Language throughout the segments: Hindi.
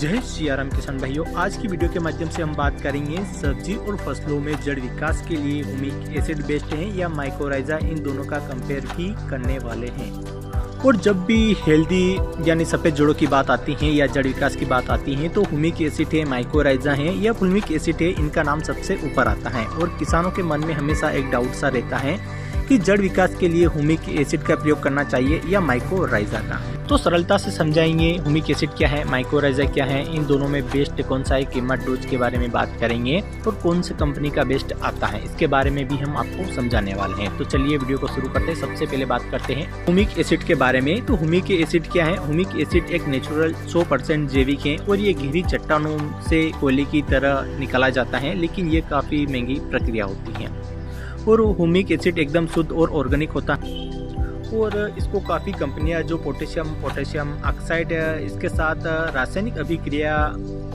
जय सिया राम किसान भाइयों, आज की वीडियो के माध्यम से हम बात करेंगे सब्जी और फसलों में जड़ विकास के लिए हुमिक एसिड बेस्ट है या माइकोराइजा, इन दोनों का कंपेयर भी करने वाले हैं। और जब भी हेल्दी यानी सफ़ेद जड़ों की बात आती है या जड़ विकास की बात आती है तो हुमिक एसिड है, माइकोराइजा है या फुलमिक एसिड है, इनका नाम सबसे ऊपर आता है। और किसानों के मन में हमेशा एक डाउट सा रहता है कि जड़ विकास के लिए हुमिक एसिड का प्रयोग करना चाहिए या माइकोराइजा का। तो सरलता से समझाएंगे हुमिक एसिड क्या है, माइकोराइजा क्या है, इन दोनों में बेस्ट कौन सा है, कीमत, डोज के बारे में बात करेंगे और कौन सी कंपनी का बेस्ट आता है, इसके बारे में भी हम आपको समझाने वाले हैं। तो चलिए वीडियो को शुरू करते हैं। सबसे पहले बात करते हैं हुमिक एसिड के बारे में। तो हुमिक एसिड क्या है? हुमिक एसिड एक नेचुरल 100% जैविक है और ये गहरी चट्टानों से कोयले की तरह निकाला जाता है, लेकिन ये काफी महंगी प्रक्रिया होती है। और हुमिक एसिड एकदम शुद्ध और ऑर्गेनिक होता है और इसको काफ़ी कंपनियां जो पोटेशियम ऑक्साइड इसके साथ रासायनिक अभिक्रिया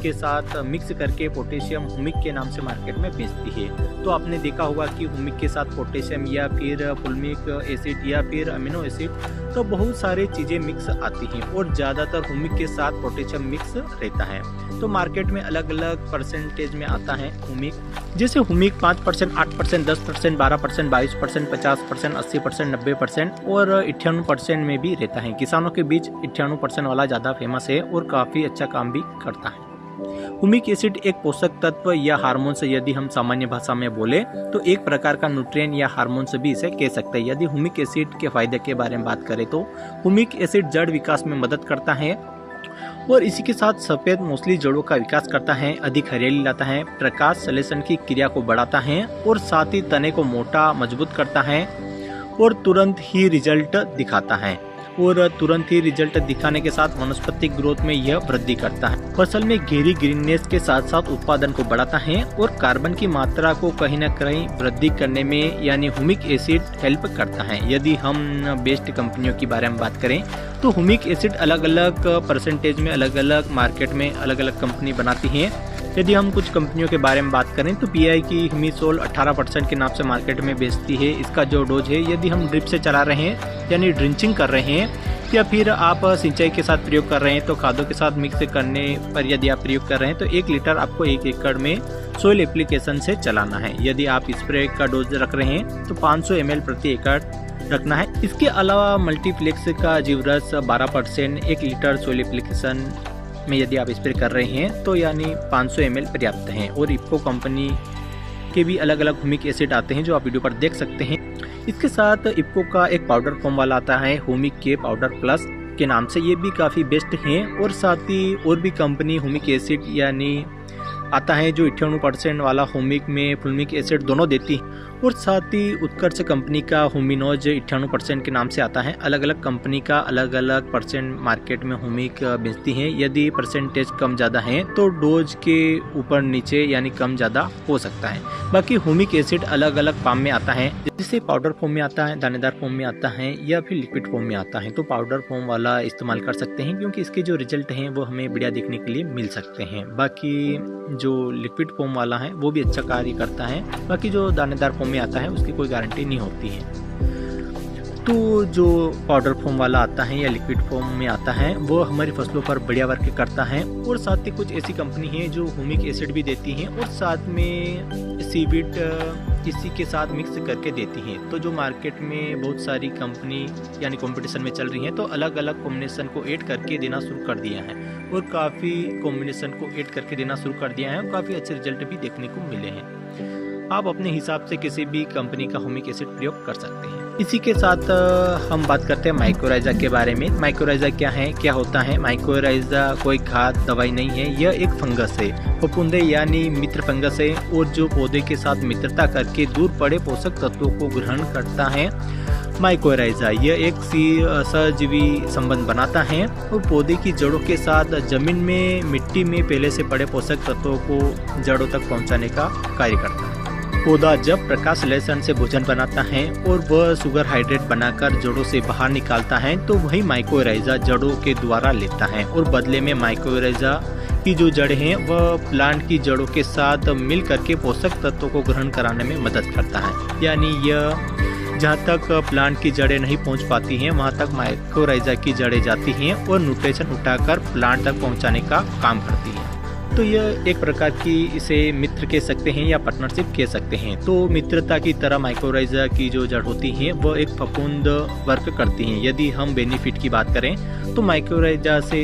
के साथ मिक्स करके पोटेशियम हुमिक के नाम से मार्केट में बेचती है। तो आपने देखा होगा कि हुमिक के साथ पोटेशियम या फिर फुलमिक एसिड या फिर अमीनो एसिड, तो बहुत सारे चीज़ें मिक्स आती हैं और ज़्यादातर हुमिक के साथ पोटेशियम मिक्स रहता है। तो मार्केट में अलग अलग परसेंटेज में आता है हुमिक, जैसे हुमिक 5%, 8%, 10%, 12%, 22%, 50%, 80%, 90% और 98% में भी रहता है। किसानों के बीच 98% वाला ज़्यादा फेमस है और काफ़ी अच्छा काम भी करता है। हुमिक एसिड एक पोषक तत्व या हार्मोन से, यदि हम सामान्य भाषा में बोले तो एक प्रकार का न्यूट्रिएंट या हार्मोन से भी इसे कह सकते हैं। यदि हुमिक एसिड के फायदे के बारे में बात करें तो हुमिक एसिड जड़ विकास में मदद करता है और इसी के साथ सफेद मौसली जड़ों का विकास करता है, अधिक हरियाली लाता है, प्रकाश संश्लेषण की क्रिया को बढ़ाता है और साथ ही तने को मोटा मजबूत करता है और तुरंत ही रिजल्ट दिखाता है। और तुरंत ही रिजल्ट दिखाने के साथ वनस्पतिक ग्रोथ में यह वृद्धि करता है। फसल में गहरी ग्रीननेस के साथ साथ उत्पादन को बढ़ाता है और कार्बन की मात्रा को कहीं न कहीं वृद्धि करने में यानी हुमिक एसिड हेल्प करता है। यदि हम बेस्ट कंपनियों के बारे में बात करें तो हुमिक एसिड अलग अलग परसेंटेज में अलग अलग मार्केट में अलग अलग कंपनी बनाती है। यदि हम कुछ कंपनियों के बारे में बात करें तो पीआई की हिमिसोल 18% के नाम से मार्केट में बेचती है। इसका जो डोज है, यदि हम ड्रिप से चला रहे हैं यानी ड्रिंचिंग कर रहे हैं या फिर आप सिंचाई के साथ प्रयोग कर रहे हैं तो खादों के साथ मिक्स करने पर यदि आप प्रयोग कर रहे हैं तो 1 लीटर आपको 1 एकड़ में सोइल एप्लीकेशन से चलाना है। यदि आप स्प्रे का डोज रख रहे हैं तो 500 ml प्रति एकड़ रखना है। इसके अलावा मल्टीप्लेक्स का जीवरस 12% 1 लीटर सोइल एप्लीकेशन में यदि आप स्प्रे कर रहे हैं तो यानी 500 ml पर्याप्त हैं। और इफ्को कंपनी के भी अलग अलग हुमिक एसिड आते हैं जो आप वीडियो पर देख सकते हैं। इसके साथ इफ्को का एक पाउडर फॉर्म वाला आता है हुमिक के पाउडर प्लस के नाम से, ये भी काफ़ी बेस्ट हैं। और साथ ही और भी कंपनी हुमिक एसिड यानी आता है जो 98% वाला हुमिक में फुलमिक एसिड दोनों देती है। और साथ ही उत्कर्ष कंपनी का हुमिनोज 98% के नाम से आता है। अलग अलग कंपनी का अलग अलग परसेंट मार्केट में हुमिक बेचती हैं। यदि परसेंटेज कम ज़्यादा है तो डोज के ऊपर नीचे यानी कम ज़्यादा हो सकता है। बाकी हुमिक एसिड अलग अलग फॉर्म में आता है, जैसे पाउडर फॉर्म में आता है, दानेदार फॉर्म में आता है या फिर लिक्विड फॉर्म में आता है। तो पाउडर फॉर्म वाला इस्तेमाल कर सकते हैं क्योंकि इसके जो रिजल्ट हैं वो हमें बढ़िया देखने के लिए मिल सकते हैं। बाकी जो लिक्विड फॉर्म वाला है वो भी अच्छा कार्य करता है। बाकी जो दानेदार फॉर्म में आता है उसकी कोई गारंटी नहीं होती है। तो जो पाउडर फॉर्म वाला आता है या लिक्विड फॉर्म में आता है वो हमारी फसलों पर बढ़िया वर्क करता है। और साथ ही कुछ ऐसी कंपनी है जो हुमिक एसिड भी देती हैं और साथ में सीविड इसी के साथ मिक्स करके देती हैं। तो जो मार्केट में बहुत सारी कंपनी यानी कंपटीशन में चल रही हैं तो अलग अलग कॉम्बिनेशन को ऐड करके देना शुरू कर दिया है और काफ़ी कॉम्बिनेशन को ऐड करके देना शुरू कर दिया है और काफ़ी अच्छे रिजल्ट भी देखने को मिले हैं। आप अपने हिसाब से किसी भी कंपनी का हुमिक एसिड प्रयोग कर सकते हैं। इसी के साथ हम बात करते हैं माइकोराइजा के बारे में। माइकोराइजा क्या है, क्या होता है? माइकोराइजा कोई खाद दवाई नहीं है, यह एक फंगस है, फफूंदे यानी मित्र फंगस है और जो पौधे के साथ मित्रता करके दूर पड़े पोषक तत्वों को ग्रहण करता है। माइकोराइजा यह एक सहजीवी संबंध बनाता है और पौधे की जड़ों के साथ जमीन में मिट्टी में पहले से पड़े पोषक तत्वों को जड़ों तक पहुंचाने का कार्य करता है। पौधा जब प्रकाश संश्लेषण से भोजन बनाता है और वह शुगर हाइड्रेट बनाकर जड़ों से बाहर निकालता है तो वही माइकोराइजा जड़ों के द्वारा लेता है और बदले में माइकोराइजा की जो जड़ हैं वह प्लांट की जड़ों के साथ मिल करके पोषक तत्वों को ग्रहण कराने में मदद करता है। यानी यह जहाँ तक प्लांट की जड़ें नहीं पहुँच पाती हैं वहाँ तक माइकोराइजा की जड़ें जाती हैं और न्यूट्रिशन उठाकर प्लांट तक पहुँचाने का काम करती हैं। तो यह एक प्रकार की इसे मित्र कह सकते हैं या पार्टनरशिप कह सकते हैं। तो मित्रता की तरह माइकोराइजा की जो जड़ होती हैं वह एक फफूंद वर्क करती हैं। यदि हम बेनिफिट की बात करें तो माइकोराइजा से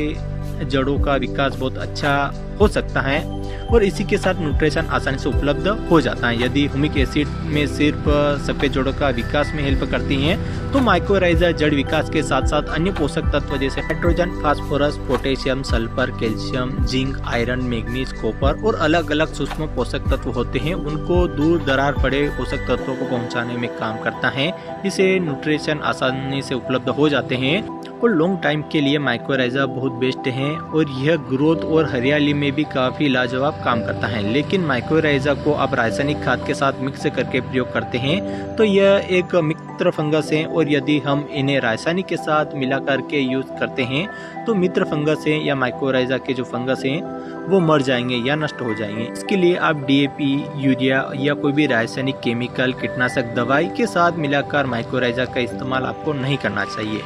जड़ों का विकास बहुत अच्छा हो सकता है और इसी के साथ न्यूट्रिशन आसानी से उपलब्ध हो जाता है। यदि ह्यूमिक एसिड में सिर्फ सफेद जड़ों का विकास में हेल्प करती हैं तो माइकोराइजा जड़ विकास के साथ साथ अन्य पोषक तत्व जैसे nitrogen, phosphorus, potassium, sulphur, calcium, zinc, iron, manganese, copper और अलग अलग सूक्ष्म पोषक तत्व होते हैं उनको दूर दरार पड़े पोषक तत्वों को पहुंचाने में काम करता है। इसे न्यूट्रिशन आसानी से उपलब्ध हो जाते हैं और लॉन्ग टाइम के लिए माइकोराइजा बहुत बेस्ट है और यह ग्रोथ और हरियाली में भी काफ़ी लाजवाब काम करता है। लेकिन माइकोराइजा को आप रासायनिक खाद के साथ मिक्स करके प्रयोग करते हैं तो यह एक मित्र फंगस है और यदि हम इन्हें रासायनिक के साथ मिला करके यूज करते हैं तो मित्र फंगस है या माइकोराइजा के जो फंगस हैं वो मर जाएंगे या नष्ट हो जाएंगे। इसके लिए आप DAP, यूरिया या कोई भी रासायनिक केमिकल कीटनाशक दवाई के साथ मिलाकर माइकोराइजा का इस्तेमाल आपको नहीं करना चाहिए।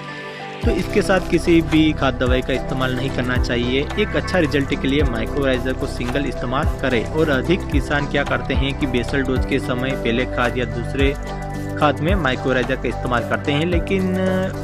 तो इसके साथ किसी भी खाद दवाई का इस्तेमाल नहीं करना चाहिए। एक अच्छा रिजल्ट के लिए माइकोराइजा को सिंगल इस्तेमाल करें और अधिक किसान क्या करते हैं कि बेसल डोज के समय पहले खाद या दूसरे खाद में माइकोराइजा का इस्तेमाल करते हैं लेकिन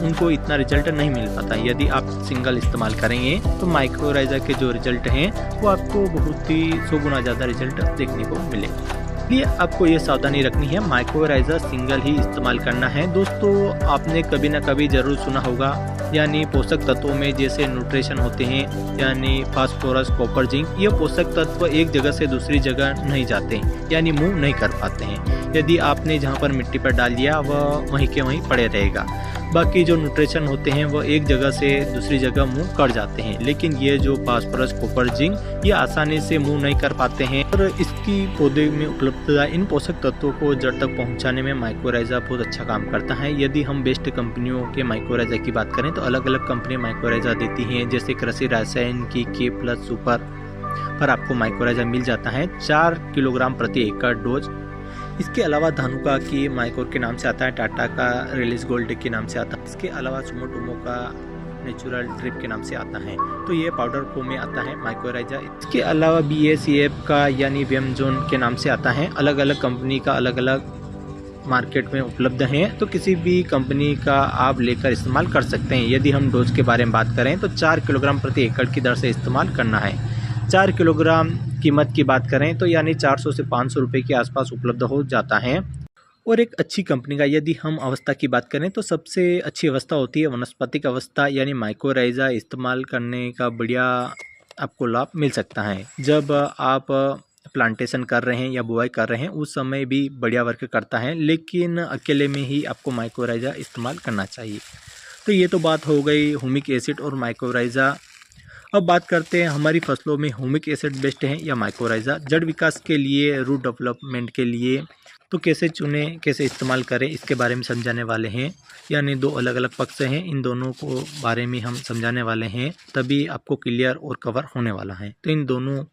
उनको इतना रिजल्ट नहीं मिल पाता। यदि आप सिंगल इस्तेमाल करेंगे तो माइकोराइजा के जो रिजल्ट हैं वो आपको बहुत ही 100 गुना ज़्यादा रिजल्ट देखने को मिलेगा। इसलिए आपको ये सावधानी रखनी है, माइकोराइजा सिंगल ही इस्तेमाल करना है। दोस्तों आपने कभी ना कभी ज़रूर सुना होगा यानी पोषक तत्वों में जैसे न्यूट्रिशन होते हैं यानी फास्फोरस, कॉपर, जिंक, ये पोषक तत्व एक जगह से दूसरी जगह नहीं जाते यानी मूव नहीं कर पाते हैं। यदि आपने जहाँ पर मिट्टी पर डाल दिया वह वहीं के वहीं पड़े रहेगा। बाकी जो न्यूट्रिशन होते हैं वह एक जगह से दूसरी जगह मूव कर जाते हैं लेकिन ये जो फास्फोरस, कॉपर, जिंक ये आसानी से मूव नहीं कर पाते हैं और इसकी पौधे में उपलब्धता इन पोषक तत्वों को जड़ तक पहुंचाने में माइकोराइजा बहुत अच्छा काम करता है। यदि हम बेस्ट कंपनियों के माइकोराइजा की बात करें तो अलग अलग कंपनी माइकोराइजा देती हैं जैसे कृषि रसायन की K+ सुपर पर आपको माइकोराइजा मिल जाता है 4 किलोग्राम प्रति एकड़ डोज। इसके अलावा धानुका की माइकोर के नाम से आता है, टाटा का रिलीज गोल्ड के नाम से आता है, इसके अलावा सुमोटोमो का नेचुरल ड्रिप के नाम से आता है। तो ये पाउडर फॉर्म में आता है माइकोराइजा। इसके अलावा BACF का यानी वेमजोन के नाम से आता है। अलग अलग कंपनी का अलग अलग मार्केट में उपलब्ध हैं तो किसी भी कंपनी का आप लेकर इस्तेमाल कर सकते हैं। यदि हम डोज के बारे में बात करें तो 4 किलोग्राम प्रति एकड़ की दर से इस्तेमाल करना है। 4 किलोग्राम कीमत की बात करें तो यानी 400 से 500 रुपये के आसपास उपलब्ध हो जाता है। और एक अच्छी कंपनी का यदि हम अवस्था की बात करें तो सबसे अच्छी अवस्था होती है वनस्पतिक अवस्था यानी माइकोराइजा इस्तेमाल करने का बढ़िया आपको लाभ मिल सकता है। जब आप प्लांटेशन कर रहे हैं या बुआई कर रहे हैं उस समय भी बढ़िया वर्क करता है लेकिन अकेले में ही आपको माइकोराइजा इस्तेमाल करना चाहिए। तो ये तो बात हो गई ह्यूमिक एसिड और माइकोराइजा। अब बात करते हैं हमारी फसलों में ह्यूमिक एसिड बेस्ट है या माइकोराइजा। जड़ विकास के लिए, रूट डेवलपमेंट के लिए तो कैसे चुनें, कैसे इस्तेमाल करें इसके बारे में समझाने वाले हैं। यानी 2 अलग अलग पक्ष हैं, इन दोनों को बारे में हम समझाने वाले हैं तभी आपको क्लियर और कवर होने वाला है। तो इन दोनों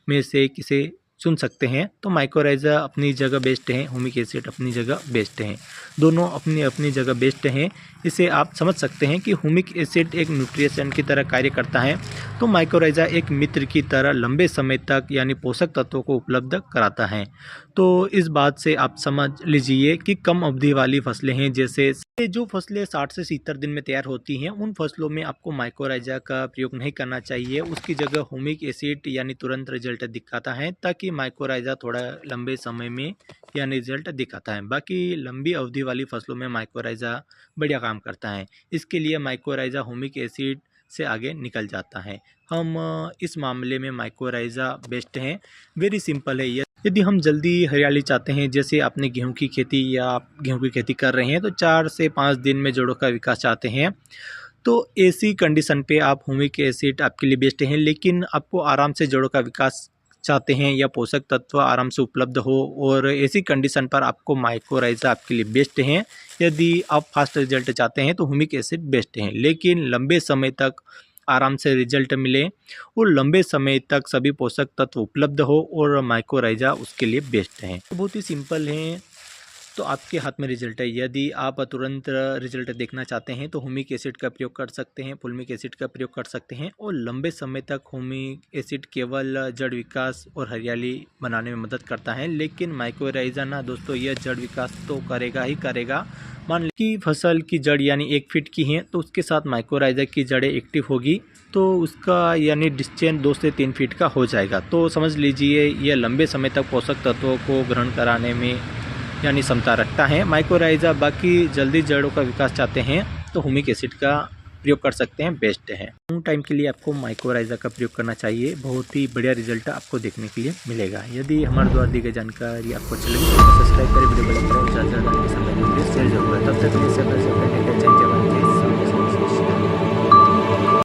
में से किसे चुन सकते हैं। तो माइकोराइजा अपनी जगह बेस्ट है, ह्यूमिक एसिड अपनी जगह बेस्ट है, दोनों अपनी अपनी जगह बेस्ट हैं। इसे आप समझ सकते हैं कि ह्यूमिक एसिड एक न्यूट्रिशन की तरह कार्य करता है तो माइकोराइजा एक मित्र की तरह लंबे समय तक यानी पोषक तत्वों को उपलब्ध कराता है। तो इस बात से आप समझ लीजिए कि कम अवधि वाली फसलें हैं जैसे जो फसलें 60 से 70 दिन में तैयार होती हैं उन फसलों में आपको माइकोराइजा का प्रयोग नहीं करना चाहिए। उसकी जगह ह्यूमिक एसिड यानी तुरंत रिजल्ट दिखाता है ताकि माइकोराइजा थोड़ा लंबे समय में यानी रिजल्ट दिखाता है। बाकी लंबी अवधि वाली फसलों में माइकोराइजा बढ़िया काम करता है। इसके लिए माइकोराइजा ह्यूमिक एसिड से आगे निकल जाता है। हम इस मामले में माइकोराइजा बेस्ट हैं। वेरी सिंपल है। यदि हम जल्दी हरियाली चाहते हैं जैसे आपने गेहूं की खेती या आप गेहूं की खेती कर रहे हैं तो 4 से 5 दिन में जड़ों का विकास चाहते हैं तो ऐसी कंडीशन पे आप ह्यूमिक एसिड आपके लिए बेस्ट हैं। लेकिन आपको आराम से जड़ों का विकास चाहते हैं या पोषक तत्व आराम से उपलब्ध हो और ऐसी कंडीशन पर आपको माइकोराइजा आपके लिए बेस्ट हैं। यदि आप फास्ट रिजल्ट चाहते हैं तो ह्यूमिक एसिड बेस्ट हैं। लेकिन लंबे समय तक आराम से रिजल्ट मिले और लंबे समय तक सभी पोषक तत्व उपलब्ध हो और माइकोराइजा उसके लिए बेस्ट हैं। बहुत ही सिंपल हैं। तो आपके हाथ में रिजल्ट है। यदि आप तुरंत रिजल्ट देखना चाहते हैं तो ह्यूमिक एसिड का प्रयोग कर सकते हैं, फुलमिक एसिड का प्रयोग कर सकते हैं। और लंबे समय तक ह्यूमिक एसिड केवल जड़ विकास और हरियाली बनाने में मदद करता है, लेकिन माइक्रोराइजा ना दोस्तों यह जड़ विकास तो करेगा ही करेगा। मान लीजिए कि फसल की जड़ यानी 1 फीट की है तो उसके साथ माइक्रोराइजा की जड़ें एक्टिव होगी तो उसका यानी डिस्टेंस 2 से 3 फीट का हो जाएगा। तो समझ लीजिए यह लंबे समय तक पोषक तत्वों को ग्रहण कराने में यानी क्षमता रखता है। माइक्रोराइजा बाकी जल्दी जड़ों का विकास चाहते हैं तो ह्यूमिक एसिड का प्रयोग कर सकते हैं, बेस्ट है। लॉन्ग टाइम के लिए आपको माइक्रोराइजा का प्रयोग करना चाहिए, बहुत ही बढ़िया रिजल्ट आपको देखने के लिए मिलेगा। यदि हमारे द्वारा दी गई जानकारी आपको अच्छी लगी तो सब्सक्राइब करें, वीडियो को लाइक करें, ज़्यादा से ज़्यादा शेयर जरूर करें। तब तक के लिए